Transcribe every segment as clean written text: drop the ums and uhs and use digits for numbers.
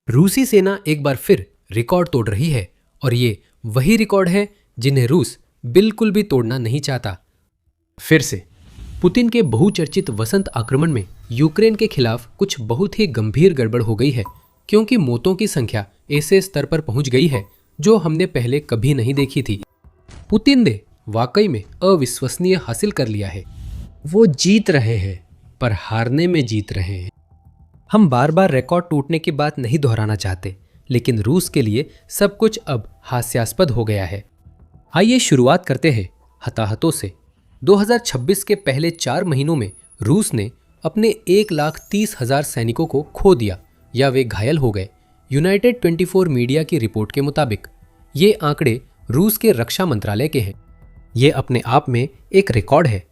रूसी सेना एक बार फिर रिकॉर्ड तोड़ रही है और ये वही रिकॉर्ड है जिन्हें रूस बिल्कुल भी तोड़ना नहीं चाहता। फिर से पुतिन के बहुचर्चित वसंत आक्रमण में यूक्रेन के खिलाफ कुछ बहुत ही गंभीर गड़बड़ हो गई है, क्योंकि मौतों की संख्या ऐसे स्तर पर पहुंच गई है जो हमने पहले कभी नहीं देखी थी। पुतिन ने वाकई में अविश्वसनीय हासिल कर लिया है। वो जीत रहे हैं, पर हारने में जीत रहे हैं। हम बार बार रिकॉर्ड टूटने की बात नहीं दोहराना चाहते, लेकिन रूस के लिए सब कुछ अब हास्यास्पद हो गया है। आइए शुरुआत करते हैं हताहतों से। 2026 के पहले 4 महीनों में रूस ने अपने 1,30,000 सैनिकों को खो दिया या वे घायल हो गए। यूनाइटेड 24 मीडिया की रिपोर्ट के मुताबिक ये आंकड़े रूस के रक्षा मंत्रालय के हैं। ये अपने आप में एक रिकॉर्ड है।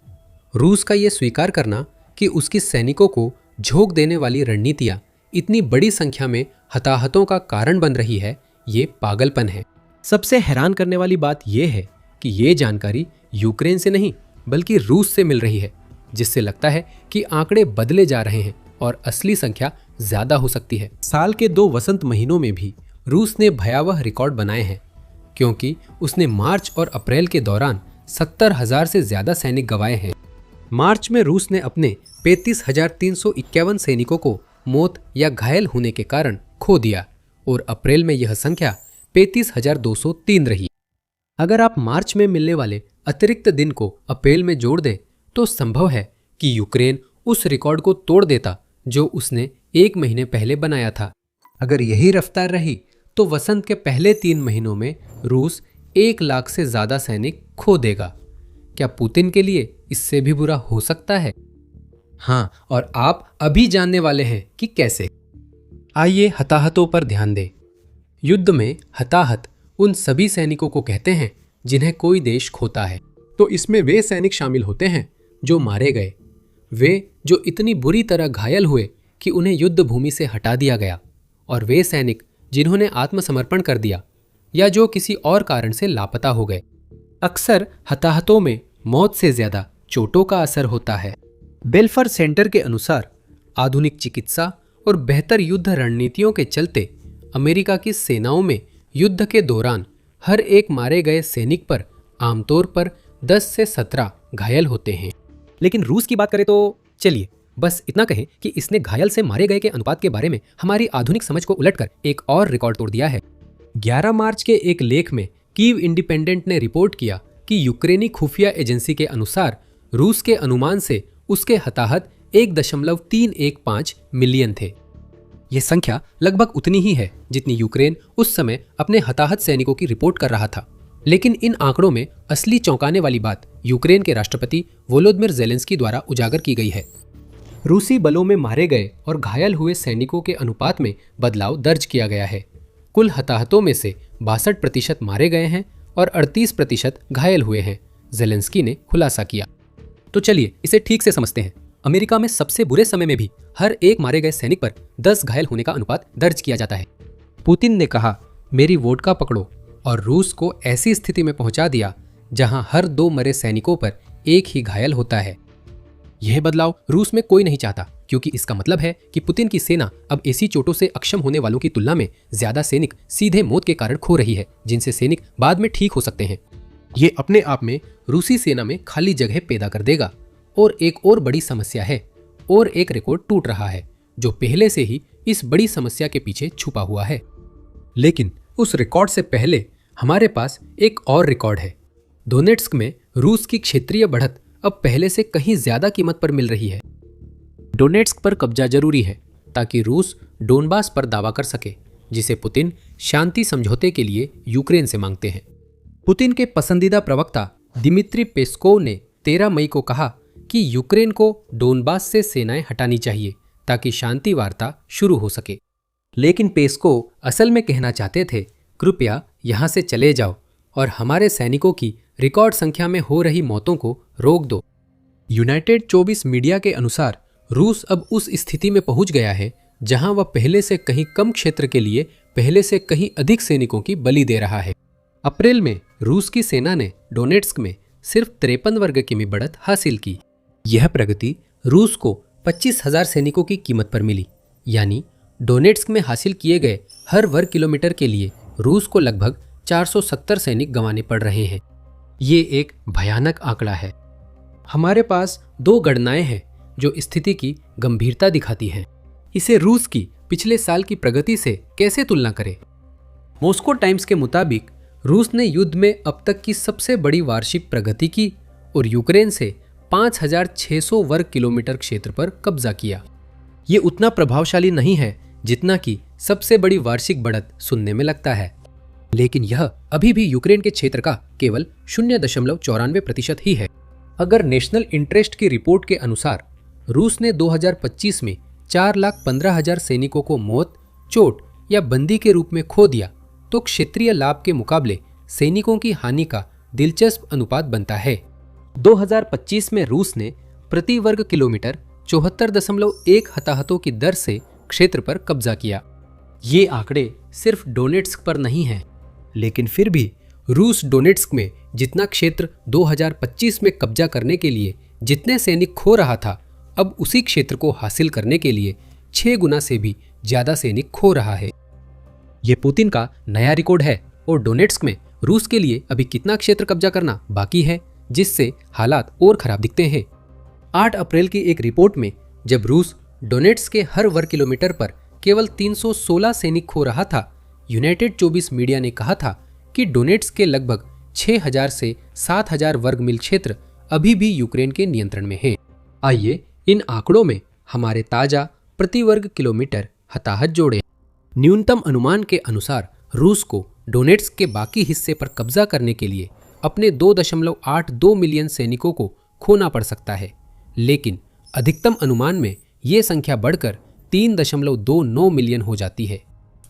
रूस का ये स्वीकार करना कि उसकी सैनिकों को झोंक देने वाली रणनीतियां इतनी बड़ी संख्या में हताहतों का कारण बन रही है, ये पागलपन है। सबसे हैरान करने वाली बात यह है कि ये जानकारी यूक्रेन से नहीं बल्कि रूस से मिल रही है, जिससे लगता है कि आंकड़े बदले जा रहे हैं और असली संख्या ज्यादा हो सकती है। साल के 2 वसंत महीनों में भी रूस ने भयावह रिकॉर्ड बनाए हैं, क्योंकि उसने मार्च और अप्रैल के दौरान 70,000 से ज्यादा सैनिक गंवाए हैं। मार्च में रूस ने अपने 35,351 सैनिकों को मौत या घायल होने के कारण खो दिया और अप्रैल में यह संख्या 35,203 रही। अगर आप मार्च में मिलने वाले अतिरिक्त दिन को अप्रैल में जोड़ दें तो संभव है कि यूक्रेन उस रिकॉर्ड को तोड़ देता जो उसने 1 महीने पहले बनाया था। अगर यही रफ्तार रही तो वसंत के पहले 3 महीनों में रूस 1 लाख से ज्यादा सैनिक खो देगा। क्या पुतिन के लिए इससे भी बुरा हो सकता है? हाँ, और आप अभी जानने वाले हैं कि कैसे। आइए हताहतों पर ध्यान दें। युद्ध में हताहत उन सभी सैनिकों को कहते हैं जिन्हें कोई देश खोता है। तो इसमें वे सैनिक शामिल होते हैं जो मारे गए, वे जो इतनी बुरी तरह घायल हुए कि उन्हें युद्ध भूमि से हटा दिया गया, और वे सैनिक जिन्होंने आत्मसमर्पण कर दिया या जो किसी और कारण से लापता हो गए। अक्सर हताहतों में मौत से ज्यादा चोटों का असर होता है। बेलफर सेंटर के अनुसार आधुनिक चिकित्सा और बेहतर युद्ध रणनीतियों के चलते अमेरिका की सेनाओं में युद्ध के दौरान हर एक मारे गए सैनिक पर आमतौर पर 10 से 17 घायल होते हैं। लेकिन रूस की बात करें तो चलिए बस इतना कहें कि इसने घायल से मारे गए के अनुपात के बारे में हमारी आधुनिक समझ को उलटकर एक और रिकॉर्ड तोड़ दिया है। 11 मार्च के एक लेख में कीव इंडिपेंडेंट ने रिपोर्ट किया कि यूक्रेनी खुफिया एजेंसी के अनुसार रूस के अनुमान से उसके हताहत 1.315 मिलियन थे। यह संख्या लगभग उतनी ही है जितनी यूक्रेन उस समय अपने हताहत सैनिकों की रिपोर्ट कर रहा था। लेकिन इन आंकड़ों में असली चौंकाने वाली बात यूक्रेन के राष्ट्रपति वोलोदिमिर जेलेंस्की द्वारा उजागर की गई है। रूसी बलों में मारे गए और घायल हुए सैनिकों के अनुपात में बदलाव दर्ज किया गया है। कुल हताहतों में से 62% मारे गए हैं और 38% घायल हुए हैं, जेलेंस्की ने खुलासा किया। तो चलिए इसे ठीक से समझते हैं। अमेरिका में सबसे बुरे समय में भी हर एक मारे गए सैनिक पर 10 घायल होने का अनुपात दर्ज किया जाता है। पुतिन ने कहा, मेरी वोडका पकड़ो, और रूस को ऐसी स्थिति में पहुंचा दिया जहां हर 2 मरे सैनिकों पर 1 ही घायल होता है। यह बदलाव रूस में कोई नहीं चाहता, क्योंकि इसका मतलब है कि पुतिन की सेना अब ऐसी चोटों से अक्षम होने वालों की तुलना में ज्यादा सैनिक सीधे मौत के कारण खो रही है, जिनसे सैनिक बाद में ठीक हो सकते हैं। ये अपने आप में रूसी सेना में खाली जगह पैदा कर देगा। और एक और बड़ी समस्या है, और एक रिकॉर्ड टूट रहा है जो पहले से ही इस बड़ी समस्या के पीछे छुपा हुआ है। लेकिन उस रिकॉर्ड से पहले हमारे पास एक और रिकॉर्ड है। डोनेट्स्क में रूस की क्षेत्रीय बढ़त अब पहले से कहीं ज्यादा कीमत पर मिल रही है। डोनेट्स्क पर कब्जा जरूरी है ताकि रूस डोनबास पर दावा कर सके, जिसे पुतिन शांति समझौते के लिए यूक्रेन से मांगते हैं। पुतिन के पसंदीदा प्रवक्ता दिमित्री पेस्कोव ने 13 मई को कहा कि यूक्रेन को डोनबास से सेनाएं हटानी चाहिए ताकि शांति वार्ता शुरू हो सके। लेकिन पेस्कोव असल में कहना चाहते थे, कृपया यहां से चले जाओ और हमारे सैनिकों की रिकॉर्ड संख्या में हो रही मौतों को रोक दो। यूनाइटेड 24 मीडिया के अनुसार रूस अब उस स्थिति में पहुंच गया है जहां वह पहले से कहीं कम क्षेत्र के लिए पहले से कहीं अधिक सैनिकों की बलि दे रहा है। अप्रैल में रूस की सेना ने डोनेट्स्क में सिर्फ 53 वर्ग किमी बढ़त हासिल की। यह प्रगति रूस को 25,000 सैनिकों की कीमत पर मिली, यानी डोनेट्स्क में हासिल किए गए हर वर्ग किलोमीटर के लिए रूस को लगभग 470 सैनिक गंवाने पड़ रहे हैं। ये एक भयानक आंकड़ा है। हमारे पास दो गणनाएं हैं जो स्थिति की गंभीरता दिखाती हैं। इसे रूस की पिछले साल की प्रगति से कैसे तुलना करें? मॉस्को टाइम्स के मुताबिक रूस ने युद्ध में अब तक की सबसे बड़ी वार्षिक प्रगति की और यूक्रेन से 5,600 वर्ग किलोमीटर क्षेत्र पर कब्जा किया। ये उतना प्रभावशाली नहीं है जितना कि सबसे बड़ी वार्षिक बढ़त सुनने में लगता है, लेकिन यह अभी भी यूक्रेन के क्षेत्र का केवल 0.94% ही है। अगर नेशनल इंटरेस्ट की रिपोर्ट के अनुसार रूस ने 2025 में 4,15,000 सैनिकों को मौत, चोट या बंदी के रूप में खो दिया, तो क्षेत्रीय लाभ के मुकाबले सैनिकों की हानि का दिलचस्प अनुपात बनता है। 2025 में रूस ने प्रति वर्ग किलोमीटर 74.1 हताहतों की दर से क्षेत्र पर कब्जा किया। ये आंकड़े सिर्फ डोनेट्स्क पर नहीं हैं, लेकिन फिर भी रूस डोनेट्स्क में जितना क्षेत्र 2025 में कब्जा करने के लिए जितने सैनिक खो रहा था, अब उसी क्षेत्र को हासिल करने के लिए 6 गुना से भी ज्यादा सैनिक खो रहा है। ये पुतिन का नया रिकॉर्ड है और डोनेट्स्क में रूस के लिए अभी कितना क्षेत्र कब्जा करना बाकी है, जिससे हालात और खराब दिखते हैं। 8 अप्रैल की एक रिपोर्ट में जब रूस डोनेट्स्क के हर वर्ग किलोमीटर पर केवल 316 सैनिक खो रहा था, यूनाइटेड 24 मीडिया ने कहा था कि डोनेट्स्क के लगभग 6,000 से 7,000 वर्ग मील क्षेत्र अभी भी यूक्रेन के नियंत्रण में है। आइए इन आंकड़ों में हमारे ताजा प्रति वर्ग किलोमीटर हताहत जोड़ें। न्यूनतम अनुमान के अनुसार रूस को डोनेट्स्क के बाकी हिस्से पर कब्जा करने के लिए अपने 2.82 मिलियन सैनिकों को खोना पड़ सकता है, लेकिन अधिकतम अनुमान में ये संख्या बढ़कर 3.29 मिलियन हो जाती है।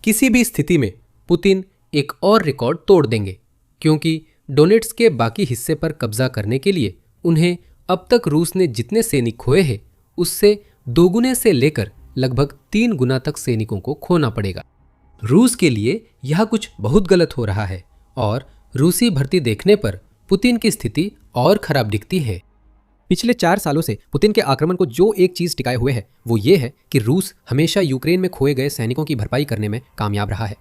किसी भी स्थिति में पुतिन एक और रिकॉर्ड तोड़ देंगे, क्योंकि डोनेट्स्क के बाकी हिस्से पर कब्जा करने के लिए उन्हें अब तक रूस ने जितने सैनिक खोए हैं उससे दोगुने से लेकर लगभग 3 गुना तक सैनिकों को खोना पड़ेगा। रूस के लिए यह कुछ बहुत गलत हो रहा है और रूसी भर्ती देखने पर पुतिन की स्थिति और खराब दिखती है। पिछले 4 सालों से पुतिन के आक्रमण को जो एक चीज टिकाए हुए है वो ये है कि रूस हमेशा यूक्रेन में खोए गए सैनिकों की भरपाई करने में कामयाब रहा है।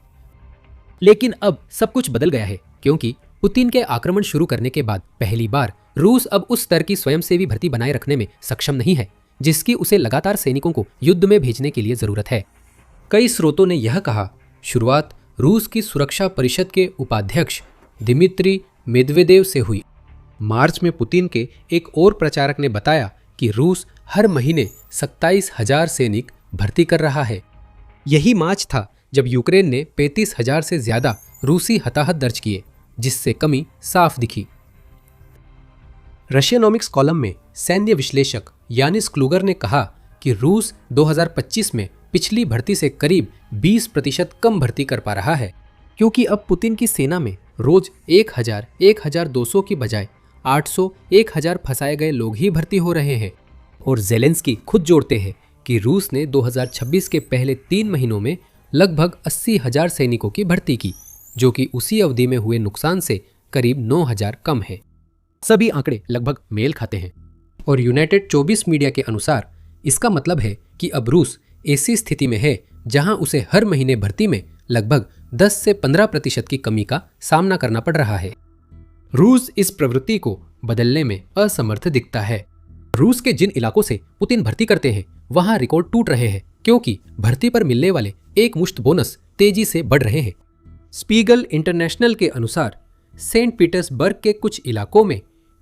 लेकिन अब सब कुछ बदल गया है, क्योंकि पुतिन के आक्रमण शुरू करने के बाद पहली बार रूस अब उस स्तर की स्वयंसेवी भर्ती बनाए रखने में सक्षम नहीं है जिसकी उसे लगातार सैनिकों को युद्ध में भेजने के लिए जरूरत है। कई स्रोतों ने यह कहा, शुरुआत रूस की सुरक्षा परिषद के उपाध्यक्ष दिमित्री मेदवेदेव से हुई। मार्च में पुतिन के एक और प्रचारक ने बताया कि रूस हर महीने 27,000 सैनिक भर्ती कर रहा है। यही मार्च था जब यूक्रेन ने 35,000 से ज्यादा रूसी हताहत दर्ज किए, जिससे कमी साफ दिखी। रशियनोमिक्स कॉलम में सैन्य विश्लेषक यानिस क्लूगर ने कहा कि रूस 2025 में पिछली भर्ती से करीब 20% कम भर्ती कर पा रहा है, क्योंकि अब पुतिन की सेना में रोज 1,000, 1,200 की बजाय 800, 1,000 फंसाए गए लोग ही भर्ती हो रहे हैं। और जेलेंस्की खुद जोड़ते हैं कि रूस ने 2026 के पहले 3 महीनों में लगभग 80,000 सैनिकों की भर्ती की, जो कि उसी अवधि में हुए नुकसान से करीब 9,000 कम है। सभी आंकड़े लगभग मेल खाते हैं और यूनाइटेड 24 मीडिया के अनुसार इसका मतलब है कि अब रूस ऐसी स्थिति में है जहां उसे हर महीने भर्ती में लगभग 10 से 15% की कमी का सामना करना पड़ रहा है। रूस इस प्रवृत्ति को बदलने में असमर्थ दिखता है। रूस के जिन इलाकों से पुतिन भर्ती करते हैं वहां रिकॉर्ड टूट रहे हैं, क्योंकि भर्ती पर मिलने वाले एक मुश्त बोनस तेजी से बढ़ रहे हैं। स्पीगल इंटरनेशनल के अनुसार सेंट पीटर्सबर्ग के कुछ इलाकों में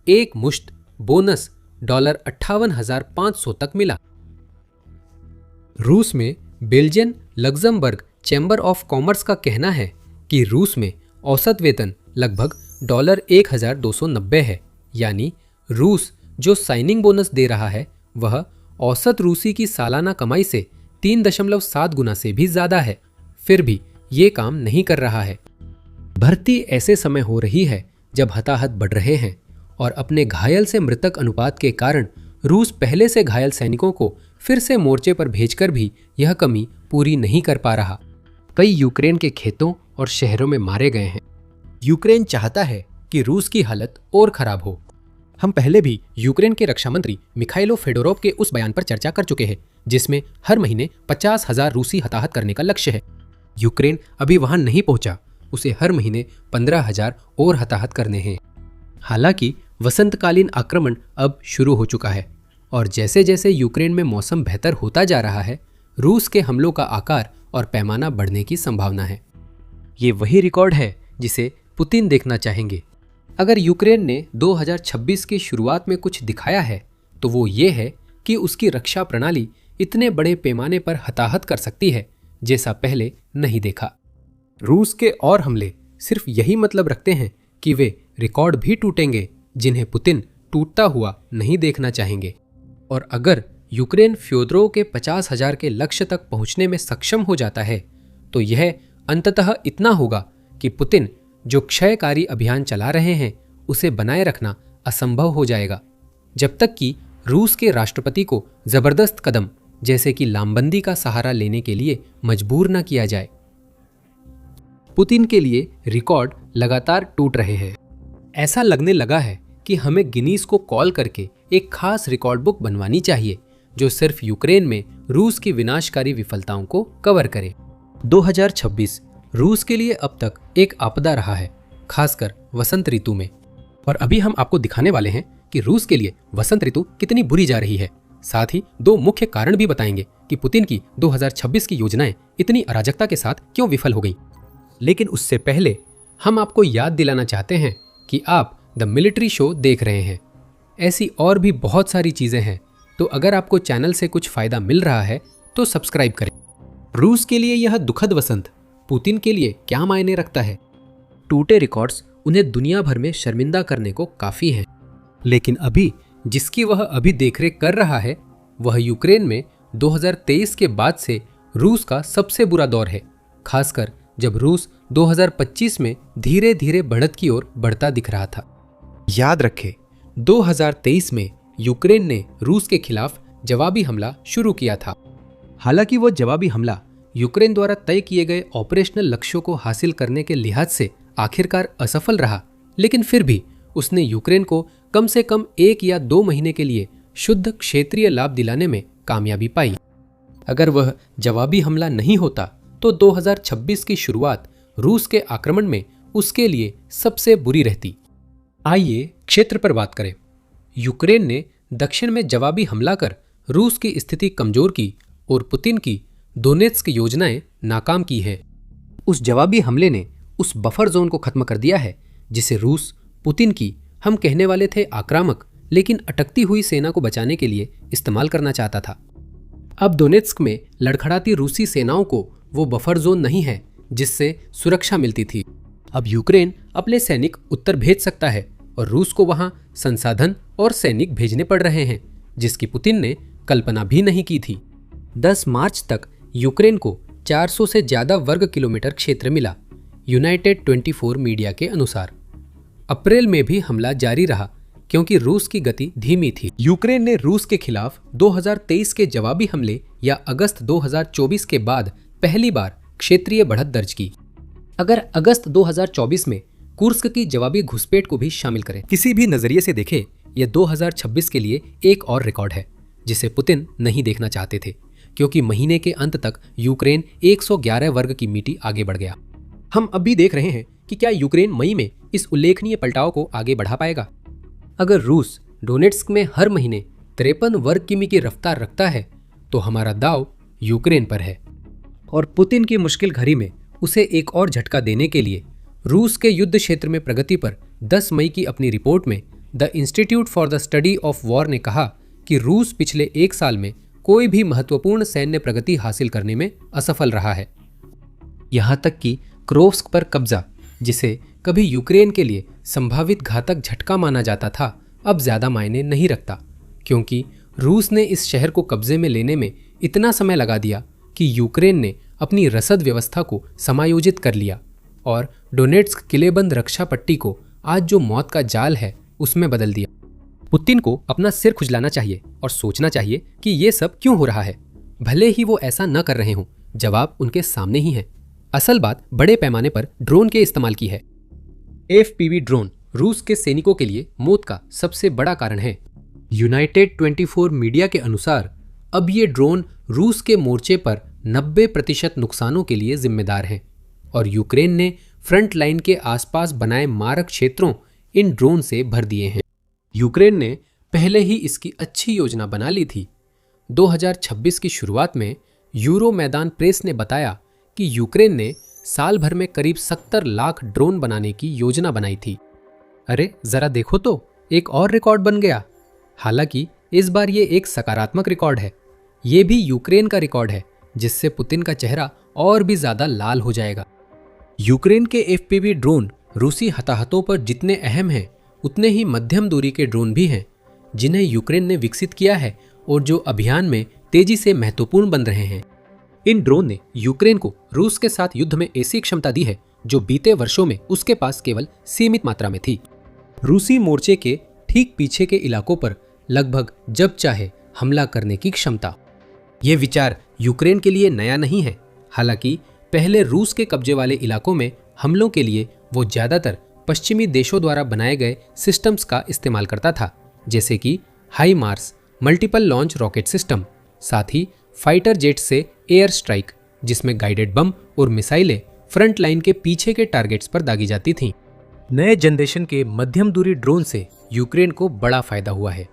एक मुश्त बोनस $58,500 तक मिला। रूस में Belgian Luxembourg chamber of commerce का कहना है कि रूस में औसत वेतन लगभग $1,290 है, यानी रूस जो साइनिंग बोनस दे रहा है वह औसत रूसी की सालाना कमाई से 3.7 गुना से भी ज्यादा है। फिर भी ये काम नहीं कर रहा है। भर्ती ऐसे समय हो रही है जब हताहत बढ़ रहे हैं और अपने घायल से मृतक अनुपात के कारण रूस पहले से घायल सैनिकों को फिर से मोर्चे पर भेजकर भी यह कमी पूरी नहीं कर पा रहा। कई यूक्रेन के खेतों और शहरों में मारे गए हैं। यूक्रेन चाहता है कि रूस की हालत और खराब हो। हम पहले भी यूक्रेन के रक्षा मंत्री मिखाइलो फेडोरोव के उस बयान पर चर्चा कर चुके हैं जिसमें हर महीने 50,000 रूसी हताहत करने का लक्ष्य है। यूक्रेन अभी वहां नहीं पहुंचा, उसे हर महीने 15,000 और हताहत करने हैं। हालांकि वसंतकालीन आक्रमण अब शुरू हो चुका है और जैसे जैसे यूक्रेन में मौसम बेहतर होता जा रहा है, रूस के हमलों का आकार और पैमाना बढ़ने की संभावना है। ये वही रिकॉर्ड है जिसे पुतिन देखना चाहेंगे। अगर यूक्रेन ने 2026 की शुरुआत में कुछ दिखाया है तो वो ये है कि उसकी रक्षा प्रणाली इतने बड़े पैमाने पर हताहत कर सकती है जैसा पहले नहीं देखा। रूस के और हमले सिर्फ यही मतलब रखते हैं कि वे रिकॉर्ड भी टूटेंगे जिन्हें पुतिन टूटता हुआ नहीं देखना चाहेंगे। और अगर यूक्रेन फ्योदरोव के 50,000 के लक्ष्य तक पहुंचने में सक्षम हो जाता है तो यह अंततः इतना होगा कि पुतिन जो क्षयकारी अभियान चला रहे हैं उसे बनाए रखना असंभव हो जाएगा, जब तक कि रूस के राष्ट्रपति को जबरदस्त कदम जैसे कि लामबंदी का सहारा लेने के लिए मजबूर न किया जाए। पुतिन के लिए रिकॉर्ड लगातार टूट रहे हैं। ऐसा लगने लगा है कि हमें गिनीज को कॉल करके एक खास रिकॉर्ड बुक बनवानी चाहिए जो सिर्फ यूक्रेन में रूस की विनाशकारी विफलताओं को कवर करे। 2026 रूस के लिए अब तक एक आपदा रहा है, खासकर वसंत ऋतु में। और अभी हम आपको दिखाने वाले हैं कि रूस के लिए वसंत ऋतु कितनी बुरी जा रही है। साथ ही 2 मुख्य कारण भी बताएंगे कि पुतिन की 2026 की योजनाएं इतनी अराजकता के साथ क्यों विफल हो गई। लेकिन उससे पहले हम आपको याद दिलाना चाहते हैं कि आप द मिलिट्री शो देख रहे हैं। ऐसी और भी बहुत सारी चीजें हैं, तो अगर आपको चैनल से कुछ फायदा मिल रहा है तो सब्सक्राइब करें। रूस के लिए यह दुखद वसंत पुतिन के लिए क्या मायने रखता है? टूटे रिकॉर्ड्स उन्हें दुनिया भर में शर्मिंदा करने को काफी हैं, लेकिन अभी जिसकी वह अभी देखरेख कर रहा है वह यूक्रेन में 2023 के बाद से रूस का सबसे बुरा दौर है, खासकर जब रूस 2025 में धीरे धीरे बढ़त की ओर बढ़ता दिख रहा था। याद रखें, 2023 में यूक्रेन ने रूस के खिलाफ जवाबी हमला शुरू किया था। हालांकि वो जवाबी हमला यूक्रेन द्वारा तय किए गए ऑपरेशनल लक्ष्यों को हासिल करने के लिहाज से आखिरकार असफल रहा, लेकिन फिर भी उसने यूक्रेन को कम से कम 1 या 2 महीने के लिए शुद्ध क्षेत्रीय लाभ दिलाने में कामयाबी पाई। अगर वह जवाबी हमला नहीं होता तो 2026 की शुरुआत रूस के आक्रमण में उसके लिए सबसे बुरी रहती। आइए क्षेत्र पर बात करें। यूक्रेन ने दक्षिण में जवाबी हमला कर रूस की स्थिति कमजोर की और पुतिन की डोनेत्स्क योजनाएं नाकाम की है। उस जवाबी हमले ने उस बफर जोन को खत्म कर दिया है जिसे रूस पुतिन की, हम कहने वाले थे आक्रामक, लेकिन अटकती हुई सेना को बचाने के लिए इस्तेमाल करना चाहता था। अब डोनेत्स्क में लड़खड़ाती रूसी सेनाओं को वो बफर जोन नहीं है जिससे सुरक्षा मिलती थी। अब यूक्रेन अपने सैनिक उत्तर भेज सकता है और रूस को वहां संसाधन और सैनिक भेजने पड़ रहे हैं जिसकी पुतिन ने कल्पना भी नहीं की थी। 10 मार्च तक यूक्रेन को 400 से ज्यादा वर्ग किलोमीटर क्षेत्र मिला, यूनाइटेड 24 मीडिया के अनुसार। अप्रैल में भी हमला जारी रहा क्योंकि रूस की गति धीमी थी। यूक्रेन ने रूस के खिलाफ 2023 के जवाबी हमले या अगस्त 2024 के बाद पहली बार क्षेत्रीय बढ़त दर्ज की। अगर अगस्त 2024 में कुर्स्क की जवाबी घुसपैठ को भी शामिल करें, किसी भी नजरिए से देखें, यह 2026 के लिए एक और रिकॉर्ड है जिसे पुतिन नहीं देखना चाहते थे, क्योंकि महीने के अंत तक यूक्रेन 111 वर्ग की मीटी आगे बढ़ गया। हम अब भी देख रहे हैं कि क्या यूक्रेन मई में इस उल्लेखनीय पलटाव को आगे बढ़ा पाएगा। अगर रूस डोनेट्स्क में हर महीने 53 वर्ग किमी की रफ्तार रखता है तो हमारा दाव यूक्रेन पर है। और पुतिन की मुश्किल घड़ी में उसे एक और झटका देने के लिए रूस के युद्ध क्षेत्र में प्रगति पर 10 मई की अपनी रिपोर्ट में the institute for the study of war ने कहा कि रूस पिछले 1 साल में कोई भी महत्वपूर्ण सैन्य प्रगति हासिल करने में असफल रहा है। यहां तक कि क्रोव्स्क पर कब्जा, जिसे कभी यूक्रेन के लिए संभावित घातक झटका माना जाता था, अब ज्यादा मायने नहीं रखता, क्योंकि रूस ने इस शहर को कब्जे में लेने में इतना समय लगा दिया कि यूक्रेन ने अपनी रसद व्यवस्था को समायोजित कर लिया और डोनेट्स्क किलेबंद रक्षा पट्टी को आज जो मौत का जाल है उसमें बदल दिया। पुतिन को अपना सिर खुजलाना चाहिए और सोचना चाहिए कि ये सब क्यों हो रहा है। भले ही वो ऐसा न कर रहे हों, जवाब उनके सामने ही है। असल बात बड़े पैमाने पर ड्रोन के इस्तेमाल की है। FPV ड्रोन रूस के सैनिकों के लिए मौत का सबसे बड़ा कारण है। यूनाइटेड 24 मीडिया के अनुसार अब ये ड्रोन रूस के मोर्चे पर 90% नुकसानों के लिए जिम्मेदार हैं और यूक्रेन ने फ्रंट लाइन के आसपास बनाए मारक क्षेत्रों इन ड्रोन से भर दिए हैं। यूक्रेन ने पहले ही इसकी अच्छी योजना बना ली थी। 2026 की शुरुआत में यूरो मैदान प्रेस ने बताया कि यूक्रेन ने साल भर में करीब 70 लाख ड्रोन बनाने की योजना बनाई थी। अरे जरा देखो तो, एक और रिकॉर्ड बन गया। हालांकि इस बार ये एक सकारात्मक रिकॉर्ड है। ये भी यूक्रेन का रिकॉर्ड है, जिससे पुतिन का चेहरा और भी ज्यादा लाल हो जाएगा। यूक्रेन के एफपीवी ड्रोन रूसी हताहतों पर जितने अहम हैं, उतने ही मध्यम दूरी के ड्रोन भी हैं, जिन्हें यूक्रेन ने विकसित किया है और जो अभियान में तेजी से महत्वपूर्ण बन रहे हैं। इन ड्रोन ने यूक्रेन को रूस के साथ युद्ध में ऐसी क्षमता दी है जो बीते वर्षों में उसके पास केवल सीमित मात्रा में थी। रूसी मोर्चे के ठीक पीछे के इलाकों पर लगभग जब चाहे हमला करने की क्षमता। ये विचार यूक्रेन के लिए नया नहीं है। हालांकि पहले रूस के कब्जे वाले इलाकों में हमलों के लिए वो ज्यादातर पश्चिमी देशों द्वारा बनाए गए सिस्टम्स का इस्तेमाल करता था, जैसे कि high Mars multiple launch rocket system, साथ ही फाइटर जेट से एयर स्ट्राइक, जिसमें गाइडेड बम और मिसाइलें फ्रंट लाइन के पीछे के टारगेट्स पर दागी जाती थीं। नए जनरेशन के मध्यम दूरी ड्रोन से यूक्रेन को बड़ा फायदा हुआ है,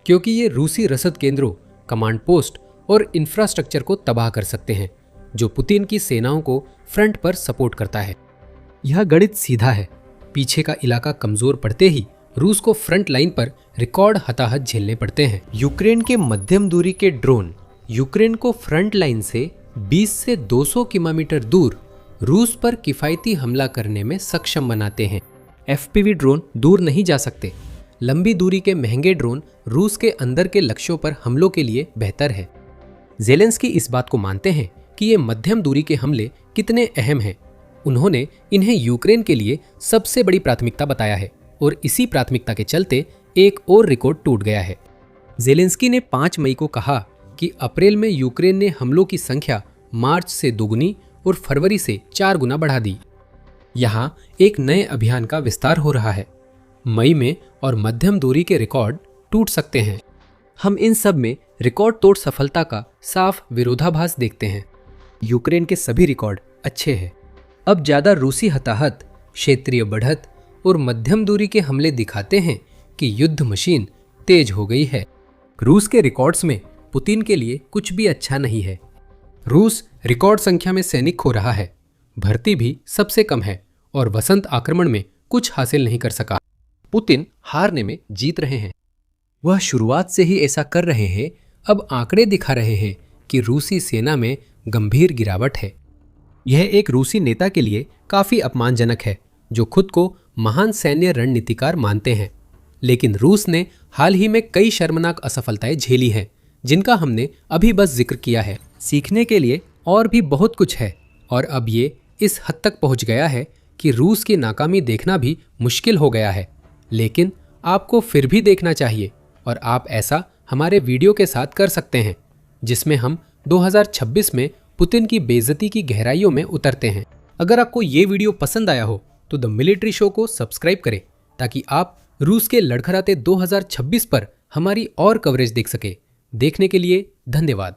क्योंकि ये रूसी रसद केंद्रों, कमांड पोस्ट और इंफ्रास्ट्रक्चर को तबाह कर सकते हैं, जो पुतिन की सेनाओं को फ्रंट पर सपोर्ट करता है। यह गणित सीधा है। पीछे का इलाका कमजोर पड़ते ही रूस को फ्रंट लाइन पर रिकॉर्ड हताहत झेलने पड़ते हैं। यूक्रेन के मध्यम दूरी के ड्रोन यूक्रेन को फ्रंट लाइन से 20 से 200 किलोमीटर दूर रूस पर किफायती हमला करने में सक्षम बनाते हैं। एफपीवी ड्रोन दूर नहीं जा सकते। लंबी दूरी के महंगे ड्रोन रूस के अंदर के लक्ष्यों पर हमलों के लिए बेहतर है। ज़ेलेंस्की इस बात को मानते हैं कि ये मध्यम दूरी के हमले कितने अहम हैं। उन्होंने इन्हें यूक्रेन के लिए सबसे बड़ी प्राथमिकता बताया है और इसी प्राथमिकता के चलते एक और रिकॉर्ड टूट गया है। ज़ेलेंस्की ने 5 मई को कहा कि अप्रैल में यूक्रेन ने हमलों की संख्या मार्च से दोगुनी और फरवरी से 4 गुना बढ़ा दी। यहाँ एक नए अभियान का विस्तार हो रहा है। मई में और मध्यम दूरी के रिकॉर्ड टूट सकते हैं। हम इन सब में रिकॉर्ड तोड़ सफलता का साफ विरोधाभास देखते हैं। यूक्रेन के सभी रिकॉर्ड अच्छे हैं। अब ज्यादा रूसी हताहत, क्षेत्रीय बढ़त और मध्यम दूरी के हमले दिखाते हैं कि युद्ध मशीन तेज हो गई है। रूस के रिकॉर्ड्स में पुतिन के लिए कुछ भी अच्छा नहीं है। रूस रिकॉर्ड संख्या में सैनिक खो रहा है, भर्ती भी सबसे कम है और वसंत आक्रमण में कुछ हासिल नहीं कर सका। पुतिन हारने में जीत रहे हैं। वह शुरुआत से ही ऐसा कर रहे हैं। अब आंकड़े दिखा रहे हैं कि रूसी सेना में गंभीर गिरावट है। यह एक रूसी नेता के लिए काफी अपमानजनक है, जो खुद को महान सैन्य रणनीतिकार मानते हैं। लेकिन रूस ने हाल ही में कई शर्मनाक असफलताएं झेली हैं, जिनका हमने अभी बस जिक्र किया है। सीखने के लिए और भी बहुत कुछ है और अब ये इस हद तक पहुंच गया है कि रूस की नाकामी देखना भी मुश्किल हो गया है। लेकिन आपको फिर भी देखना चाहिए और आप ऐसा हमारे वीडियो के साथ कर सकते हैं, जिसमें हम 2026 में पुतिन की बेइज्जती की गहराइयों में उतरते हैं। अगर आपको ये वीडियो पसंद आया हो तो द मिलिट्री शो को सब्सक्राइब करें, ताकि आप रूस के लड़खड़ाते 2026 पर हमारी और कवरेज देख सके। देखने के लिए धन्यवाद।